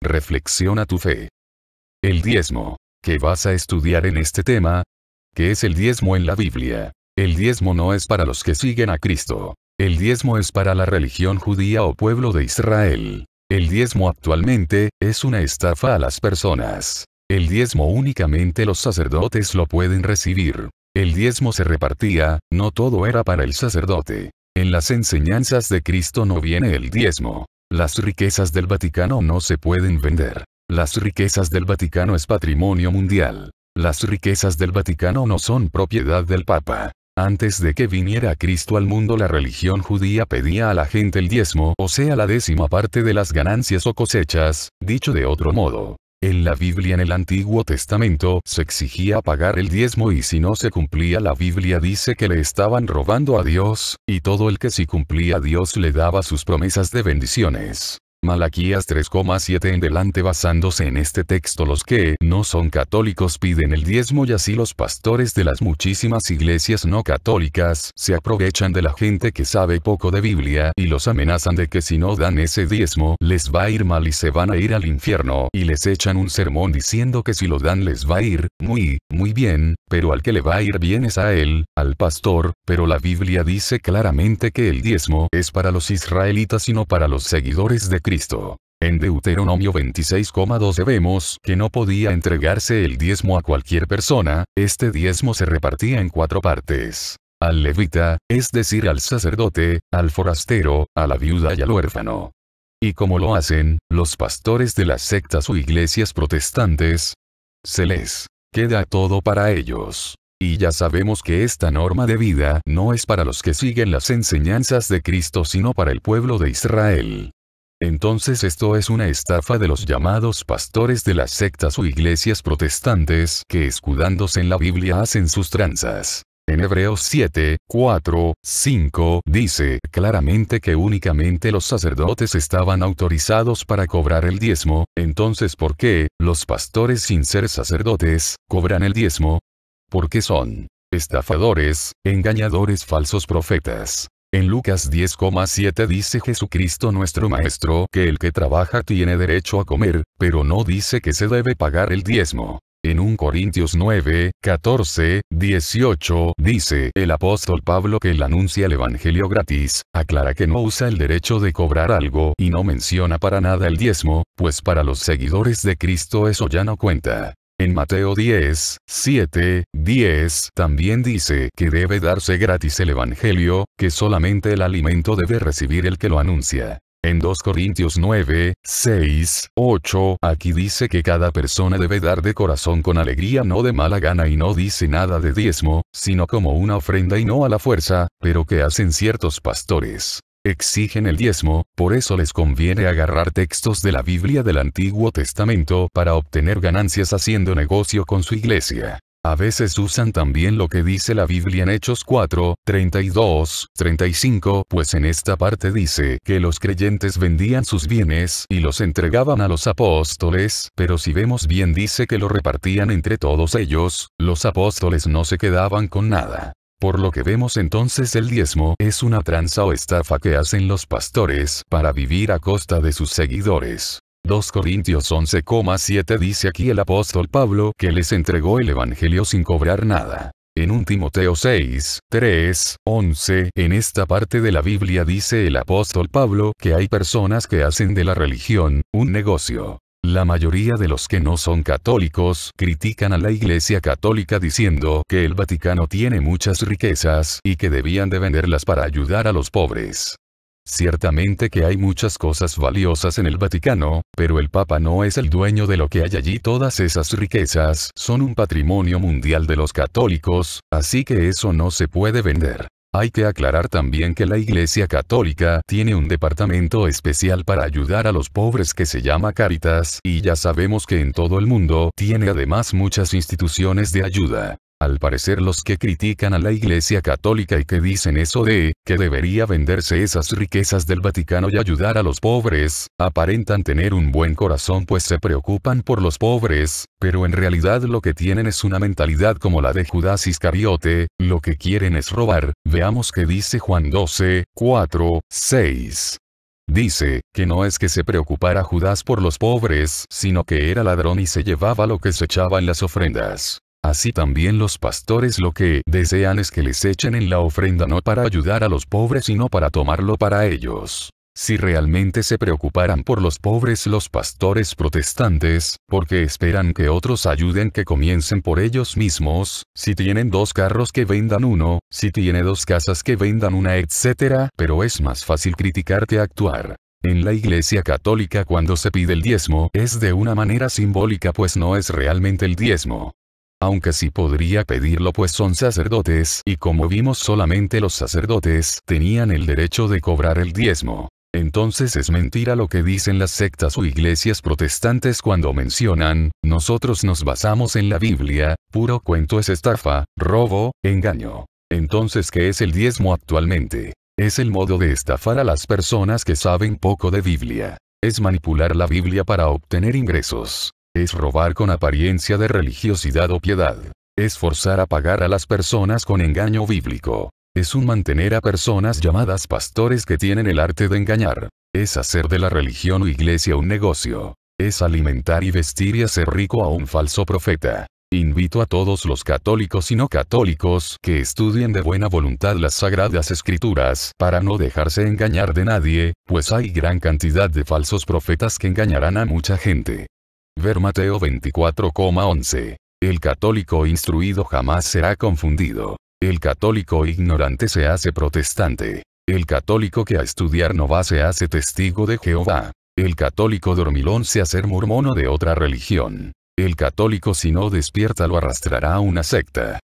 reflexiona tu fe. El diezmo. ¿Qué vas a estudiar en este tema? ¿Qué es el diezmo en la Biblia? El diezmo no es para los que siguen a Cristo. El diezmo es para la religión judía o pueblo de Israel. El diezmo actualmente es una estafa a las personas. El diezmo únicamente los sacerdotes lo pueden recibir. El diezmo se repartía, no todo era para el sacerdote. En las enseñanzas de Cristo no viene el diezmo. Las riquezas del Vaticano no se pueden vender. Las riquezas del Vaticano es patrimonio mundial. Las riquezas del Vaticano no son propiedad del Papa. Antes de que viniera Cristo al mundo, la religión judía pedía a la gente el diezmo, o sea, la 10ª parte de las ganancias o cosechas. Dicho de otro modo, en la Biblia, en el Antiguo Testamento, se exigía pagar el diezmo, y si no se cumplía, la Biblia dice que le estaban robando a Dios, y todo el que sí cumplía, Dios le daba sus promesas de bendiciones. Malaquías 3,7 en delante. Basándose en este texto, los que no son católicos piden el diezmo, y así los pastores de las muchísimas iglesias no católicas se aprovechan de la gente que sabe poco de Biblia y los amenazan de que si no dan ese diezmo les va a ir mal y se van a ir al infierno, y les echan un sermón diciendo que si lo dan les va a ir muy bien, pero al que le va a ir bien es a él, al pastor. Pero la Biblia dice claramente que el diezmo es para los israelitas y no para los seguidores de Cristo. En Deuteronomio 26,12 vemos que no podía entregarse el diezmo a cualquier persona. Este diezmo se repartía en 4 partes: al levita, es decir, al sacerdote, al forastero, a la viuda y al huérfano. ¿Y cómo lo hacen los pastores de las sectas o iglesias protestantes? Se les queda todo para ellos. Y ya sabemos que esta norma de vida no es para los que siguen las enseñanzas de Cristo, sino para el pueblo de Israel. Entonces esto es una estafa de los llamados pastores de las sectas o iglesias protestantes que, escudándose en la Biblia, hacen sus tranzas. En Hebreos 7, 4, 5 dice claramente que únicamente los sacerdotes estaban autorizados para cobrar el diezmo. Entonces, ¿por qué los pastores sin ser sacerdotes cobran el diezmo? Porque son estafadores, engañadores, falsos profetas. En Lucas 10,7 dice Jesucristo nuestro Maestro que el que trabaja tiene derecho a comer, pero no dice que se debe pagar el diezmo. En 1 Corintios 9, 14, 18 dice el apóstol Pablo que él anuncia el evangelio gratis, aclara que no usa el derecho de cobrar algo y no menciona para nada el diezmo, pues para los seguidores de Cristo eso ya no cuenta. En Mateo 10, 7, 10 también dice que debe darse gratis el evangelio, que solamente el alimento debe recibir el que lo anuncia. En 2 Corintios 9, 6, 8 aquí dice que cada persona debe dar de corazón con alegría, no de mala gana, y no dice nada de diezmo, sino como una ofrenda y no a la fuerza, pero que hacen ciertos pastores. Exigen el diezmo, por eso les conviene agarrar textos de la Biblia del Antiguo Testamento para obtener ganancias haciendo negocio con su iglesia. A veces usan también lo que dice la Biblia en Hechos 4, 32, 35, pues en esta parte dice que los creyentes vendían sus bienes y los entregaban a los apóstoles, pero si vemos bien dice que lo repartían entre todos ellos. Los apóstoles no se quedaban con nada. Por lo que vemos entonces el diezmo es una tranza o estafa que hacen los pastores para vivir a costa de sus seguidores. 2 Corintios 11,7 dice aquí el apóstol Pablo que les entregó el evangelio sin cobrar nada. En 1 Timoteo 6, 3, 11 en esta parte de la Biblia dice el apóstol Pablo que hay personas que hacen de la religión un negocio. La mayoría de los que no son católicos critican a la Iglesia Católica diciendo que el Vaticano tiene muchas riquezas y que debían de venderlas para ayudar a los pobres. Ciertamente que hay muchas cosas valiosas en el Vaticano, pero el Papa no es el dueño de lo que hay allí. Todas esas riquezas son un patrimonio mundial de los católicos, así que eso no se puede vender. Hay que aclarar también que la Iglesia Católica tiene un departamento especial para ayudar a los pobres que se llama Cáritas, y ya sabemos que en todo el mundo tiene además muchas instituciones de ayuda. Al parecer los que critican a la Iglesia Católica y que dicen eso de que debería venderse esas riquezas del Vaticano y ayudar a los pobres, aparentan tener un buen corazón, pues se preocupan por los pobres, pero en realidad lo que tienen es una mentalidad como la de Judas Iscariote. Lo que quieren es robar. Veamos qué dice Juan 12, 4, 6. Dice, que no es que se preocupara Judas por los pobres, sino que era ladrón y se llevaba lo que se echaba en las ofrendas. Así también los pastores lo que desean es que les echen en la ofrenda no para ayudar a los pobres sino para tomarlo para ellos. Si realmente se preocuparan por los pobres los pastores protestantes, porque esperan que otros ayuden que comiencen por ellos mismos, si tienen 2 carros que vendan uno, si tiene 2 casas que vendan una etc. Pero es más fácil criticar que actuar. En la Iglesia Católica cuando se pide el diezmo es de una manera simbólica pues no es realmente el diezmo. Aunque sí podría pedirlo pues son sacerdotes y como vimos solamente los sacerdotes tenían el derecho de cobrar el diezmo. Entonces es mentira lo que dicen las sectas o iglesias protestantes cuando mencionan, nosotros nos basamos en la Biblia, puro cuento es estafa, robo, engaño. Entonces ¿qué es el diezmo actualmente? Es el modo de estafar a las personas que saben poco de Biblia. Es manipular la Biblia para obtener ingresos. Es robar con apariencia de religiosidad o piedad. Es forzar a pagar a las personas con engaño bíblico. Es un mantener a personas llamadas pastores que tienen el arte de engañar. Es hacer de la religión o iglesia un negocio. Es alimentar y vestir y hacer rico a un falso profeta. Invito a todos los católicos y no católicos que estudien de buena voluntad las sagradas escrituras para no dejarse engañar de nadie, pues hay gran cantidad de falsos profetas que engañarán a mucha gente. Ver Mateo 24,11. El católico instruido jamás será confundido. El católico ignorante se hace protestante. El católico que a estudiar no va se hace testigo de Jehová. El católico dormilón se hace mormón o de otra religión. El católico si no despierta lo arrastrará a una secta.